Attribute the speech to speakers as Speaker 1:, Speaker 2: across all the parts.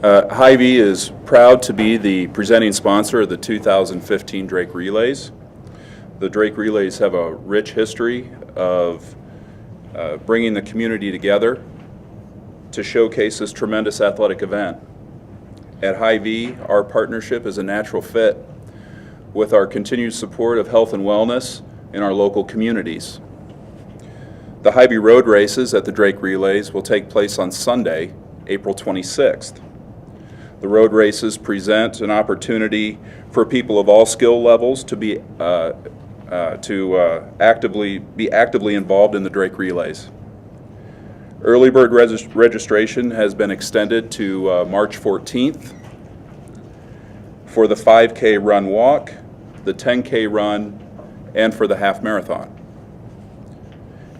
Speaker 1: Hy-Vee is proud to be the presenting sponsor of the 2015 Drake Relays. The Drake Relays have a rich history of bringing the community together to showcase this tremendous athletic event. At Hy-Vee, our partnership is a natural fit with our continued support of health and wellness in our local communities. The Hy-Vee road races at the Drake Relays will take place on Sunday, April 26th. The road races present an opportunity for people of all skill levels to be actively involved in the Drake Relays. Early bird registration has been extended to March 14th for the 5K run walk, the 10K run, and for the half marathon.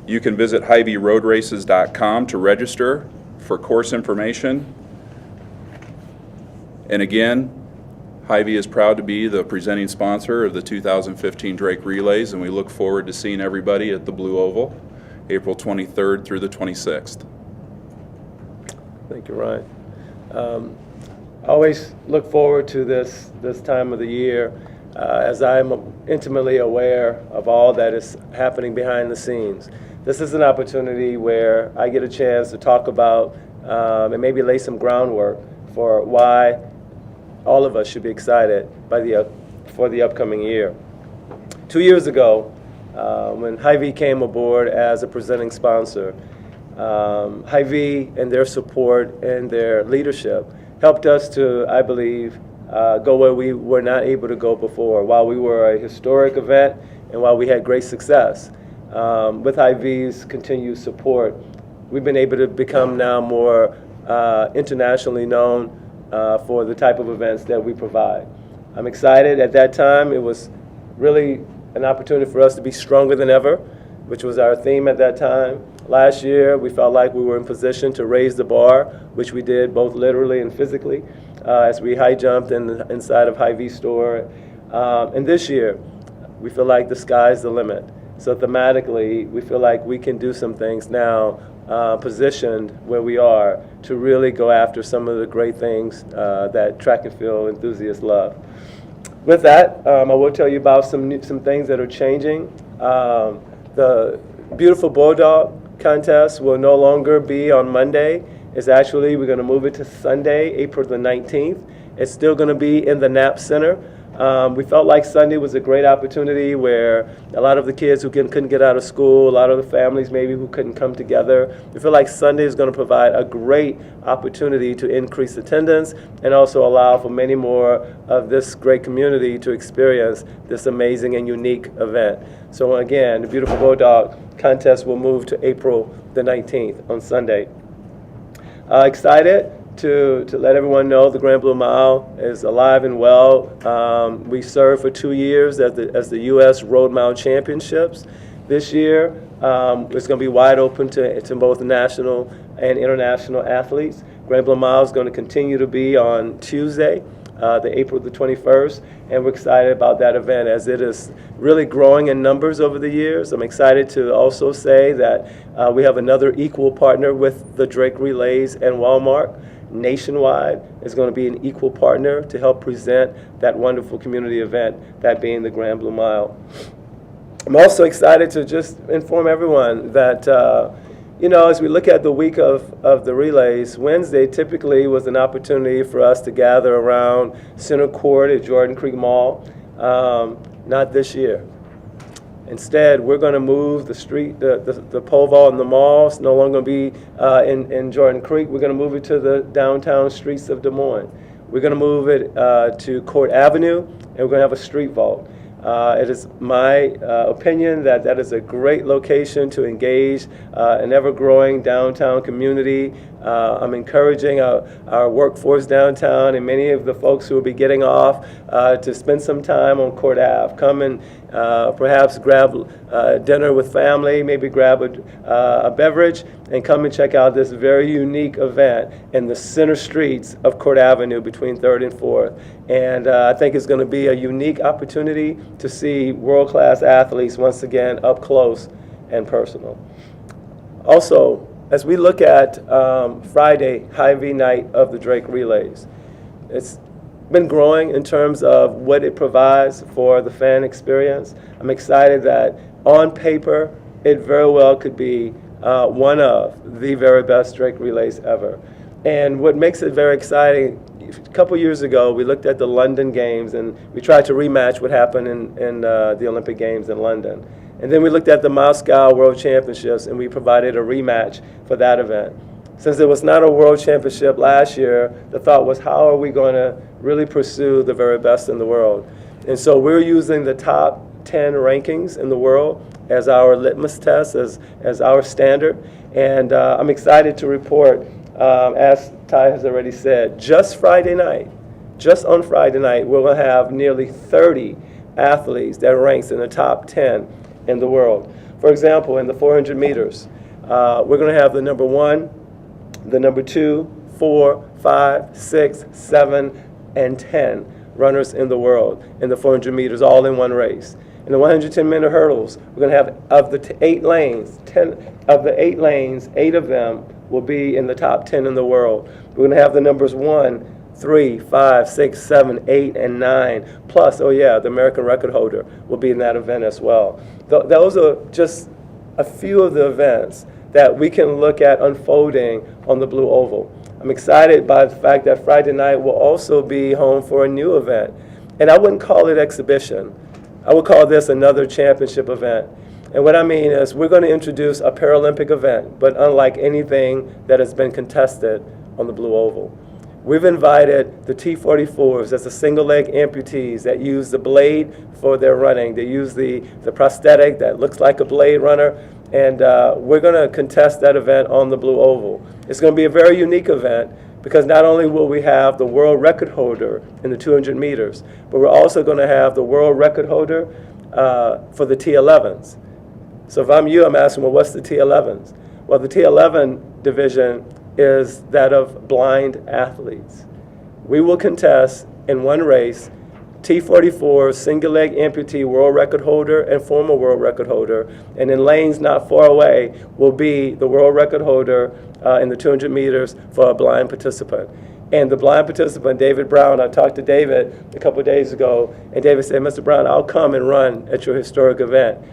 Speaker 1: You can visit HyVeeRoadRaces.com to register for course information. And again, Hy-Vee is proud to be the presenting sponsor of the 2015 Drake Relays, and we look forward to seeing everybody at the Blue Oval, April 23rd through the 26th.
Speaker 2: Thank you, Ryan. I always look forward to this time of the year as I'm intimately aware of all that is happening behind the scenes. This is an opportunity where I get a chance to talk about and maybe lay some groundwork for why all of us should be excited for the upcoming year. 2 years ago, when Hy-Vee came aboard as a presenting sponsor, Hy-Vee and their support and their leadership helped us to, I believe, go where we were not able to go before. While we were a historic event and while we had great success, with Hy-Vee's continued support, we've been able to become now more internationally known for the type of events that we provide. I'm excited. At that time, it was really an opportunity for us to be stronger than ever, which was our theme at that time. Last year, we felt like we were in position to raise the bar, which we did both literally and physically as we high jumped inside of Hy-Vee store. And this year, we feel like the sky's the limit. So thematically, we feel like we can do some things now positioned where we are to really go after some of the great things that track and field enthusiasts love. With that, I will tell you about some things that are changing. The Beautiful Bulldog contest will no longer be on Monday. We're going to move it to Sunday, April the 19th. It's still going to be in the Knapp Center. We felt like Sunday was a great opportunity where a lot of the kids who couldn't get out of school, a lot of the families maybe who couldn't come together, we feel like Sunday is going to provide a great opportunity to increase attendance and also allow for many more of this great community to experience this amazing and unique event. So again, the Beautiful Bulldog contest will move to April the 19th on Sunday. Excited to let everyone know the Grand Blue Mile is alive and well. We served for 2 years as the U.S. Road Mile Championships. This year, it's going to be wide open to both national and international athletes. Grand Blue Mile is going to continue to be on Tuesday, the April the 21st, and we're excited about that event as it is really growing in numbers over the years. I'm excited to also say that we have another equal partner with the Drake Relays and Walmart. Nationwide is going to be an equal partner to help present that wonderful community event, that being the Grand Blue Mile. I'm also excited to just inform everyone that, as we look at the week of the relays, Wednesday typically was an opportunity for us to gather around Center Court at Jordan Creek Mall. Not this year. Instead, we're going to move the pole vault in the mall. It's no longer going to be in Jordan Creek. We're going to move it to the downtown streets of Des Moines. We're going to move it to Court Avenue, and we're going to have a street vault. It is my opinion that is a great location to engage an ever-growing downtown community. I'm encouraging our workforce downtown and many of the folks who will be getting off to spend some time on Court Ave. Come and perhaps grab dinner with family, maybe grab a beverage, and come and check out this very unique event in the center streets of Court Avenue between 3rd and 4th. And I think it's going to be a unique opportunity to see world-class athletes once again up close and personal. Also, as we look at Friday, Hy-Vee night of the Drake Relays, it's been growing in terms of what it provides for the fan experience. I'm excited that on paper, it very well could be one of the very best Drake Relays ever. And what makes it very exciting, a couple years ago, we looked at the London Games and we tried to rematch what happened in the Olympic Games in London. And then we looked at the Moscow World Championships and we provided a rematch for that event. Since there was not a World Championship last year, the thought was, how are we going to really pursue the very best in the world? And so we're using the top 10 rankings in the world as our litmus test, as our standard. And I'm excited to report, as Ty has already said, just on Friday night, we're going to have nearly 30 athletes that ranks in the top 10 in the world. For example, in the 400 meters, we're going to have the number 1, the number 2, 4, 5, 6, 7, and 10 runners in the world in the 400 meters, all in one race. In the 110-meter hurdles, we're going to have, of the 8 lanes, 8 of them will be in the top 10 in the world. We're going to have the numbers 1, 3, 5, 6, 7, 8, and 9. Plus, oh yeah, the American record holder will be in that event as well. Those are just a few of the events that we can look at unfolding on the Blue Oval. I'm excited by the fact that Friday night will also be home for a new event. And I wouldn't call it exhibition. I would call this another championship event. And what I mean is we're going to introduce a Paralympic event, but unlike anything that has been contested on the Blue Oval. We've invited the T-44s, that's the single-leg amputees that use the blade for their running. They use the prosthetic that looks like a blade runner, and we're going to contest that event on the Blue Oval. It's going to be a very unique event because not only will we have the world record holder in the 200 meters, but we're also going to have the world record holder for the T11s. So if I'm you, I'm asking, well, what's the T11s? Well, the T11 division is that of blind athletes. We will contest in one race T44 single leg amputee world record holder and former world record holder, and in lanes not far away will be the world record holder in the 200 meters for a blind participant. And the blind participant, David Brown, I talked to David a couple of days ago, and David said, Mr. Brown, I'll come and run at your historic event.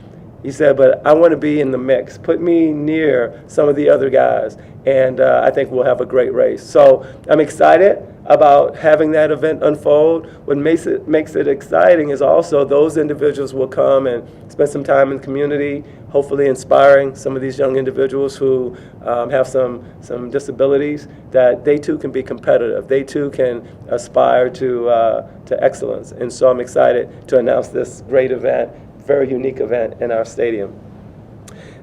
Speaker 2: He said, but I want to be in the mix. Put me near some of the other guys, and I think we'll have a great race. So I'm excited about having that event unfold. What makes it exciting is also those individuals will come and spend some time in the community, hopefully inspiring some of these young individuals who have some disabilities, that they too can be competitive. They too can aspire to excellence. And so I'm excited to announce this great event, very unique event in our stadium.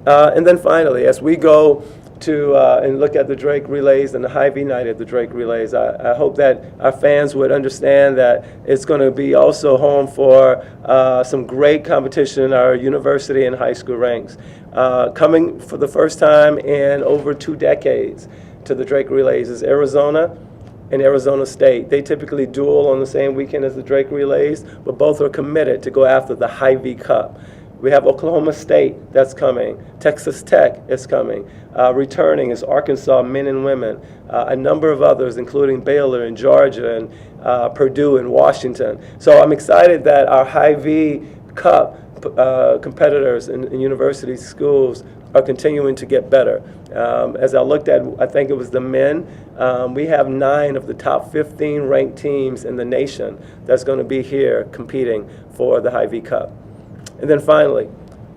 Speaker 2: And then finally, as we go to and look at the Drake Relays and the Hy-Vee night at the Drake Relays, I hope that our fans would understand that it's going to be also home for some great competition in our university and high school ranks. Coming for the first time in over 2 decades to the Drake Relays is Arizona and Arizona State. They typically duel on the same weekend as the Drake Relays, but both are committed to go after the Hy-Vee Cup. We have Oklahoma State that's coming. Texas Tech is coming. Returning is Arkansas men and women. A number of others, including Baylor and Georgia and Purdue and Washington. So I'm excited that our Hy-Vee Cup competitors in university schools are continuing to get better. As I looked at, I think it was the men, we have 9 of the top 15 ranked teams in the nation that's going to be here competing for the Hy-Vee Cup. And then finally,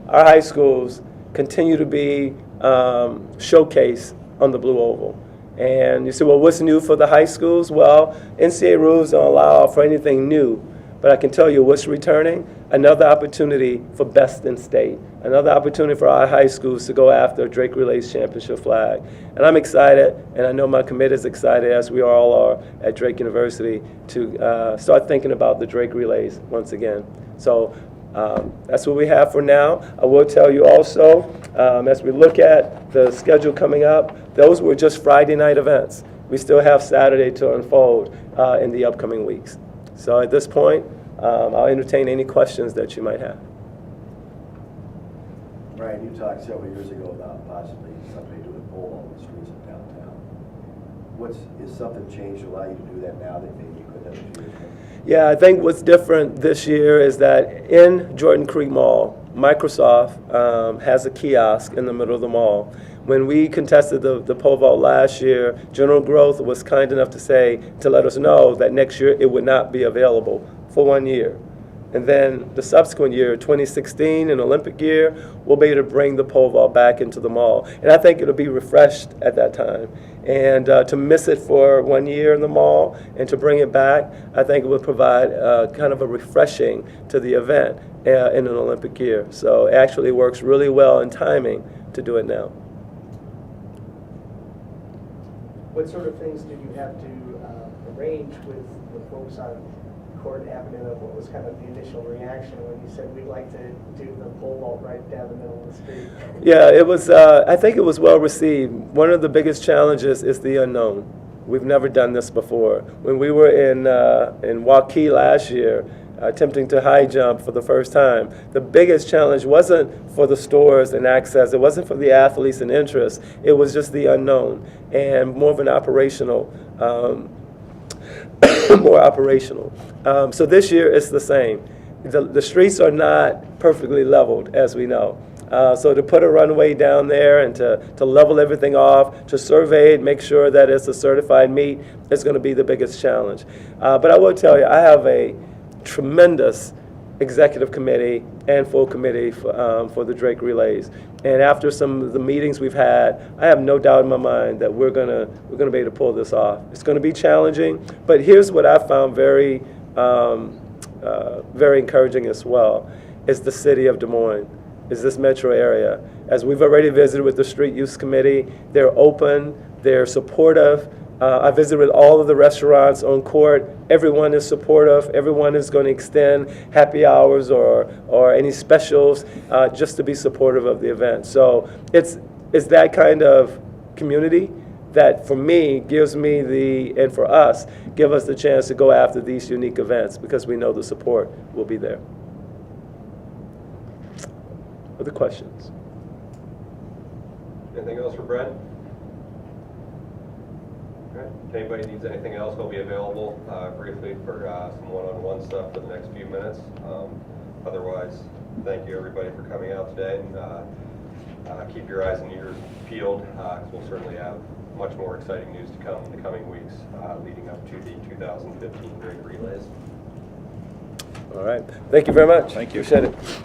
Speaker 2: our high schools continue to be showcased on the Blue Oval. And you say, well, what's new for the high schools? Well, NCAA rules don't allow for anything new. But I can tell you what's returning, another opportunity for best in state, another opportunity for our high schools to go after Drake Relays championship flag. And I'm excited, and I know my committee is excited, as we all are at Drake University, to start thinking about the Drake Relays once again. So that's what we have for now. I will tell you also, as we look at the schedule coming up, those were just Friday night events. We still have Saturday to unfold in the upcoming weeks. So at this point, I'll entertain any questions that you might have.
Speaker 3: Brian, you talked several years ago about possibly something to do with pole vault in the streets of downtown. Is something changed to allow you to do that now that maybe you couldn't have a few years ago?
Speaker 2: Yeah, I think what's different this year is that in Jordan Creek Mall, Microsoft has a kiosk in the middle of the mall. When we contested the pole vault last year, General Growth was kind enough to let us know that next year it would not be available for 1 year. And then the subsequent year, 2016, an Olympic year, we'll be able to bring the pole vault back into the mall. And I think it'll be refreshed at that time. And to miss it for 1 year in the mall and to bring it back, I think it would provide kind of a refreshing to the event in an Olympic year. So it actually works really well in timing to do it now.
Speaker 4: What sort of things did you have to arrange with the folks on Court Avenue, and what was kind of the initial reaction when you said we'd like to do the pole vault right down the middle of the street?
Speaker 2: Yeah, it was. I think it was well received. One of the biggest challenges is the unknown. We've never done this before. When we were in Waukee last year, attempting to high jump for the first time, the biggest challenge wasn't for the stores and access. It wasn't for the athletes and interest. It was just the unknown and more of an operational. More operational. So this year it's the same. The streets are not perfectly leveled, as we know. So to put a runway down there and to level everything off, to survey it, make sure that it's a certified meet, is going to be the biggest challenge. But I will tell you, I have a tremendous executive committee and full committee for the Drake Relays. And after some of the meetings we've had, I have no doubt in my mind that we're gonna be able to pull this off. It's gonna be challenging, but here's what I found very encouraging as well, is the city of Des Moines, is this metro area. As we've already visited with the Street Use Committee, they're open, they're supportive. I visited with all of the restaurants on Court. Everyone is supportive. Everyone is going to extend happy hours or any specials just to be supportive of the event. So it's that kind of community that, for me, and for us, give us the chance to go after these unique events because we know the support will be there. Other questions?
Speaker 5: Anything else for Brent? Okay. If anybody needs anything else, he'll be available briefly for some one-on-one stuff for the next few minutes. Otherwise, thank you everybody for coming out today, and keep your eyes and ears peeled because we'll certainly have much more exciting news to come in the coming weeks leading up to the 2015 Drake Relays.
Speaker 2: All right. Thank you very much.
Speaker 1: Thank you.
Speaker 2: Appreciate it.